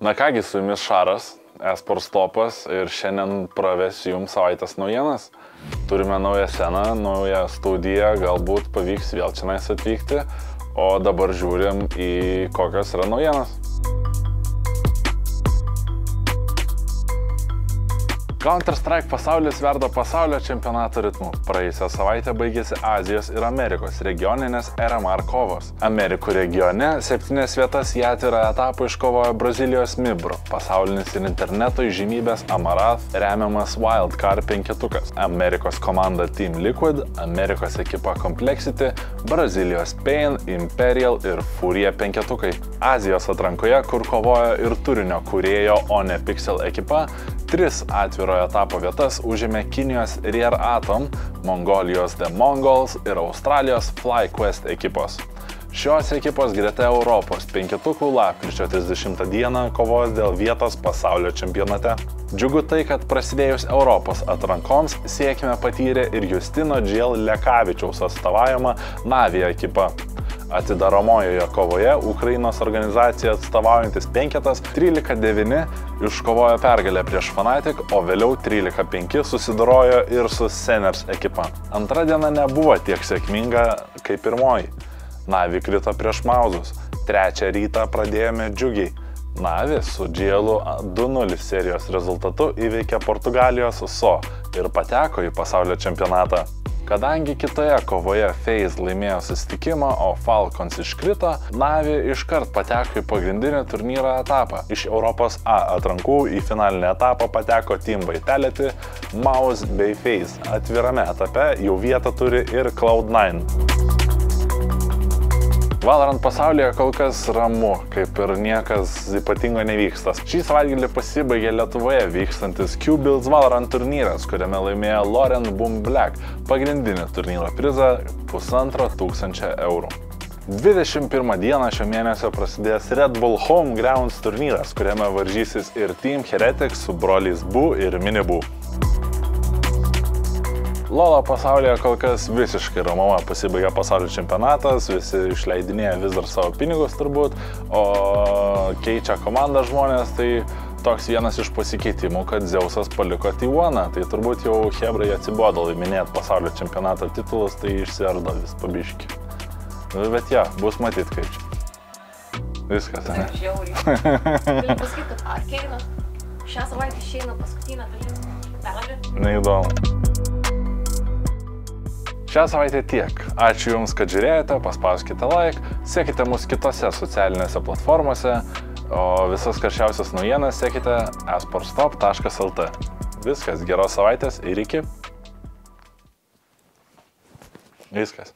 Na kągi, su jumis Šaras, eSports Topas ir šiandien pravesiu jums savaitės naujienas. Turime naują sceną, naują studiją, galbūt pavyks vėl čionais atvykti, o dabar žiūrim į kokios yra naujienas. Counter-Strike pasaulis verda pasaulio čempionato ritmu. Praėjusią savaitę baigėsi Azijos ir Amerikos regioninės RMR kovos. Amerikų regione 7 vietas į atvirą etapą iškovojo Brazilijos Mibro, pasaulinis ir interneto įžymybės Amarath remiamas Wildcard penketukas. Amerikos komanda Team Liquid, Amerikos ekipa Complexity, Brazilijos Pain, Imperial ir Furia penketukai. Azijos atrankoje, kur kovojo ir turinio kūrėjo, o ne Pixel ekipa, 3 atvirojo etapo vietas užėmė Kinijos Rear Atom, Mongolijos The Mongols ir Australijos FlyQuest ekipos. Šios ekipos greta Europos penketukų lapkričio 30 dieną kovos dėl vietos pasaulio čempionate. Džiugu tai, kad prasidėjus Europos atrankoms sėkmę patyrė ir Justino Džėl Lekavičiaus atstovaujama Navia ekipa. Atidaromojoje kovoje Ukrainos organizacija atstovaujantis penketas 13-9 iškovojo pergalę prieš Fnatic, o vėliau 13-5 susidorojo ir su Seners ekipa. Antra diena nebuvo tiek sėkminga kaip pirmoji. Navi krito prieš Mauzus. Trečią rytą pradėjome džiugiai. Navi su Džėlu 2-0 serijos rezultatu įveikė Portugalijos SO ir pateko į pasaulio čempionatą. Kadangi kitoje kovoje FaZe laimėjo susitikimą, o Falcons iškrito, Navi iškart pateko į pagrindinį turnyro etapą. Iš Europos A atrankų į finalinį etapą pateko Team Vitality, Maus bei FaZe. Atvirame etape jau vietą turi ir Cloud9. Valorant pasaulyje kol kas ramu, kaip ir niekas ypatingo nevyksta. Šį savaitgalį pasibaigė Lietuvoje vykstantis Q-Builds Valorant turnyras, kuriame laimėjo Lauren Boom Black pagrindinį turnyro prizą 1500 eurų. 21 dieną šio mėnesio prasidės Red Bull Home Grounds turnyras, kuriame varžysis ir Team Heretics su broliais Bu ir Mini Bu. LoL'o pasaulyje kol kas visiškai ramuma, pasibaigė pasaulio čempionatas, visi išleidinėja vis dar savo pinigus turbūt, o keičia komandą žmonės, tai toks vienas iš pasikeitimų, kad Zeusas paliko T1, tai turbūt jau hebrai atsibodo laiminėti pasaulio čempionato titulus, tai išsiardo vis pabiški. Bet ja, bus matyt kaip čia. Viskas, ne? Taip, žiauriai. Galiu pasakyti, kad Arkeinas šią savaitę išeina paskutinę pergalę. Neįdomu. Šią savaitę tiek. Ačiū Jums, kad žiūrėjote, paspauskite like, sekite mus kitose socialinėse platformose, o visas karščiausias naujienas sekite esportstop.lt. Viskas, geros savaitės ir iki. Viskas.